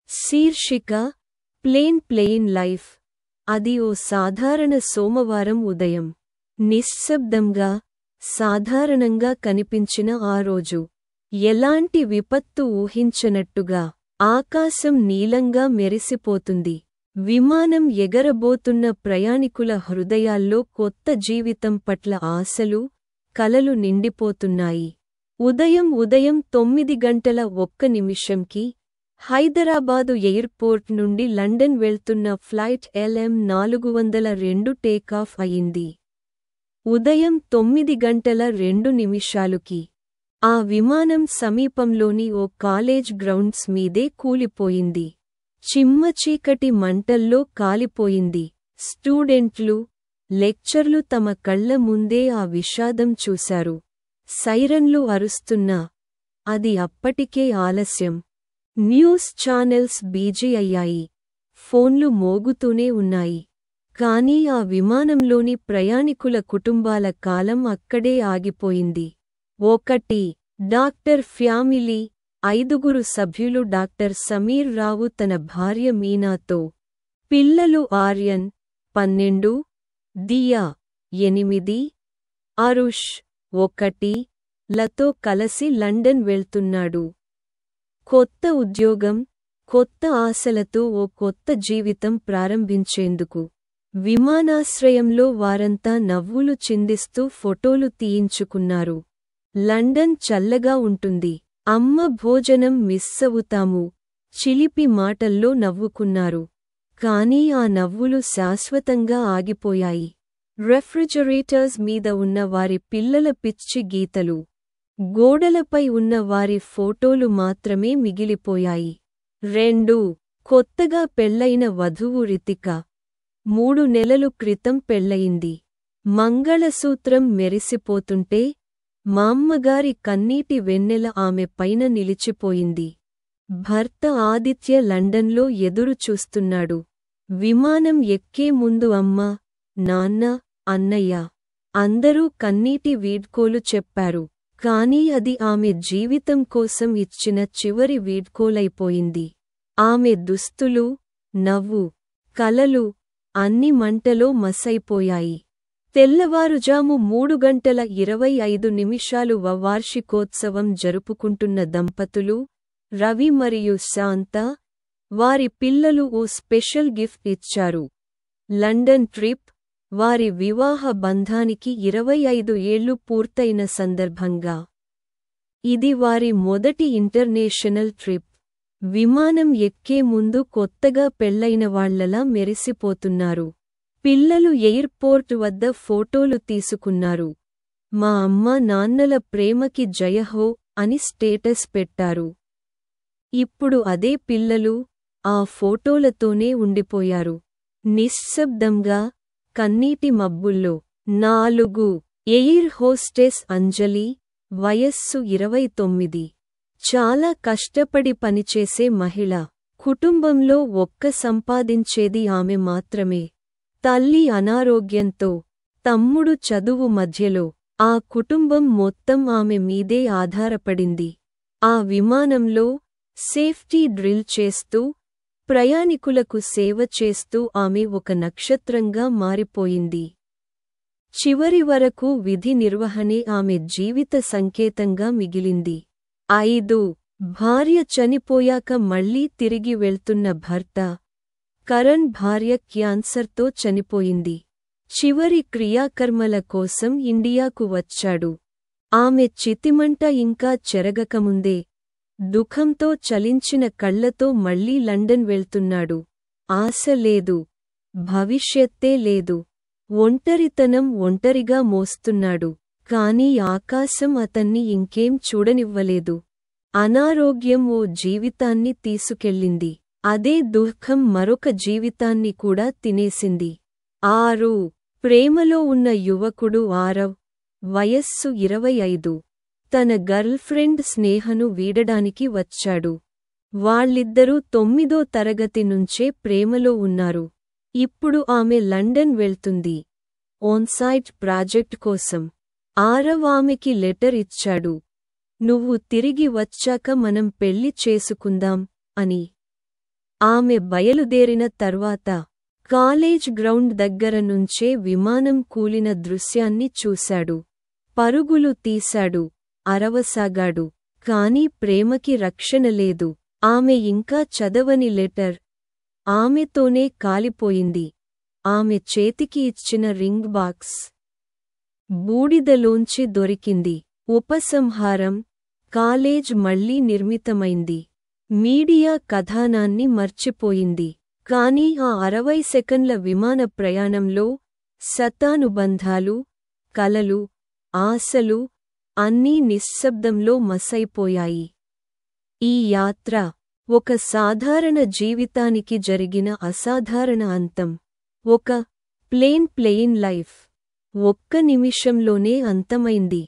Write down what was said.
శీర్షిక plain life. అది ఓ సాధారణ సోమవారం ఉదయం. నిశ్శబ్దంగా, సాధారణంగా కనిపించిన ఆ రోజు. ఎలాంటి విపత్తు ఊహించనట్టుగా, ఆకాశం నీలంగా మెరిసిపోతుంది. విమానం ఎగరబోతున్న ప్రయాణికుల హృదయాల్లో కొత్త జీవితం పట్ల ఆశలు, కలలు నిండిపోతున్నాయి. ఉదయం 9:01 హైదరాబాదు ఎయిర్పోర్ట్ నుండి లండన్ వెళ్తున్న ఫ్లైట్ LM-402 టేకాఫ్ అయింది. ఉదయం 9:02 ఆ విమానం సమీపంలోని ఓ కాలేజ్ గ్రౌండ్స్ మీదే కూలిపోయింది. చిమ్మచీకటి మంటల్లో కాలిపోయింది. స్టూడెంట్లు, లెక్చర్లు తమ కళ్ల ముందే ఆ విషాదం చూశారు. సైరన్లు అరుస్తున్నా, అది అప్పటికే ఆలస్యం. న్యూస్ ఛానెల్స్ బిజీ అయ్యాయి. ఫోన్లు మోగుతూనే ఉన్నాయి. కానీ ఆ విమానంలోని ప్రయాణికుల కుటుంబాల కాలం అక్కడే ఆగిపోయింది. 1 డాక్టర్ ఫ్యామిలీ 5 సభ్యులు. డాక్టర్ సమీర్ రావు తన భార్య మీనాతో, పిల్లలు ఆర్యన్ 12, దియా 8, అరుష్ 1 లతో కలసి లండన్ వెళ్తున్నాడు. కొత్త ఉద్యోగం, కొత్త ఆశలతో ఓ కొత్త జీవితం ప్రారంభించేందుకు. విమానాశ్రయంలో వారంతా నవ్వులు చిందిస్తూ ఫోటోలు తీయించుకున్నారు. లండన్ చల్లగా ఉంటుంది. అమ్మ భోజనం మిస్సవుతాము, చిలిపి మాటల్లో నవ్వుకున్నారు. కానీ ఆ నవ్వులు శాశ్వతంగా ఆగిపోయాయి. రెఫ్రిజరేటర్స్ మీద ఉన్న వారి పిల్లల పిచ్చి గీతలు, గోడలపై ఉన్న వారి ఫోటోలు మాత్రమే మిగిలిపోయాయి. 2 కొత్తగా పెళ్లైన వధువు రితిక 3 నెలలు క్రితం పెళ్లయింది. మంగళసూత్రం మెరిసిపోతుంటే, మామ్మగారి కన్నీటి వెన్నెల ఆమె పైన నిలిచిపోయింది. భర్త ఆదిత్య లండన్లో ఎదురు చూస్తున్నాడు. విమానం ఎక్కే ముందు అమ్మ, నాన్న, అన్నయ్య అందరూ కన్నీటి వీడ్కోలు చెప్పారు. కానీ అది ఆమె జీవితం కోసం ఇచ్చిన చివరి వీడ్కోలైపోయింది. ఆమె దుస్తులు, నవ్వు, కలలు అన్ని మంటలో మసైపోయాయి. తెల్లవారుజాము 3:25 వార్షికోత్సవం జరుపుకుంటున్న దంపతులు, రవి మరియు శాంత, వారి పిల్లలు ఓ స్పెషల్ గిఫ్ట్ ఇచ్చారు. లండన్ ట్రిప్, వారి వివాహ బంధానికి 25 ఏళ్లు పూర్తయిన సందర్భంగా. ఇది వారి మొదటి ఇంటర్నేషనల్ ట్రిప్. విమానం ఎక్కే ముందు కొత్తగా పెళ్లైన వాళ్లలా మెరిసిపోతున్నారు. పిల్లలు ఎయిర్పోర్ట్ వద్ద ఫోటోలు తీసుకున్నారు. మా అమ్మ నాన్నల ప్రేమకి జయహో అని స్టేటస్ పెట్టారు. ఇప్పుడు అదే పిల్లలు ఆ ఫోటోలతోనే ఉండిపోయారు. నిశ్శబ్దంగా, కన్నీటి మబ్బుల్లో. 4 ఎయిర్ హోస్టెస్ అంజలి, వయస్సు 29. చాలా కష్టపడి పనిచేసే మహిళ. కుటుంబంలో ఒక్క సంపాదించేది ఆమె మాత్రమే. తల్లి అనారోగ్యంతో, తమ్ముడు చదువు మధ్యలో, ఆ కుటుంబం మొత్తం ఆమె మీదే ఆధారపడింది. ఆ విమానంలో, సేఫ్టీ డ్రిల్ చేస్తూ, ప్రయాణికులకు సేవ చేస్తూ ఆమె ఒక నక్షత్రంగా మారిపోయింది. చివరి వరకు విధి నిర్వహణే ఆమె జీవిత సంకేతంగా మిగిలింది. 5 భార్య చనిపోయాక మళ్లీ తిరిగి వెళ్తున్న భర్త. కరణ్ భార్య క్యాన్సర్తో చనిపోయింది. చివరి క్రియాకర్మల కోసం ఇండియాకు వచ్చాడు. ఆమె చితిమంట ఇంకా చెరగకముందే, దుఃఖంతో చలించిన కళ్లతో మళ్లీ లండన్ వెళ్తున్నాడు. ఆశ లేదు, భవిష్యత్తే లేదు. ఒంటరితనం ఒంటరిగా మోస్తున్నాడు. కానీ ఆకాశం అతన్ని ఇంకేం చూడనివ్వలేదు. అనారోగ్యం ఓ జీవితాన్ని తీసుకెళ్ళింది. అదే దుఃఖం మరొక జీవితాన్ని కూడా తినేసింది. 6 ప్రేమలో ఉన్న యువకుడు ఆరవ్, వయస్సు 25. తన గర్ల్ఫ్రెండ్ స్నేహను వీడడానికి వచ్చాడు. వాళ్ళిద్దరూ 9వ తరగతి నుంచే ప్రేమలో ఉన్నారు. ఇప్పుడు ఆమె లండన్ వెళ్తుంది, ఆన్సైట్ ప్రాజెక్ట్ కోసం. ఆరవ్ ఆమెకి లెటర్ ఇచ్చాడు. నువ్వు తిరిగి వచ్చాక మనం పెళ్లి చేసుకుందాం అని. ఆమె బయలుదేరిన తర్వాత కాలేజ్ గ్రౌండ్ దగ్గర నుంచే విమానం కూలిన దృశ్యాన్ని చూశాడు. పరుగులు తీశాడు, అరవసాగాడు. కాని ప్రేమకి రక్షణ లేదు. ఆమె ఇంకా చదవని లెటర్ ఆమెతోనే కాలిపోయింది. ఆమె చేతికి ఇచ్చిన రింగ్ బాక్స్ బూడిదలోంచి దొరికింది. ఉపసంహారం: కాలేజ్ మళ్లీ నిర్మితమైంది. మీడియా కథనాన్ని మర్చిపోయింది. కాని ఆ 60 సెకన్ల విమాన ప్రయాణంలో శతానుబంధాలు, కలలు, ఆశలు అన్నీ నిశ్శబ్దంలో మసైపోయాయి. ఈ యాత్ర ఒక సాధారణ జీవితానికి జరిగిన అసాధారణ అంతం. ఒక ప్లెయిన్ లైఫ్ ఒక్క నిమిషంలోనే అంతమైంది.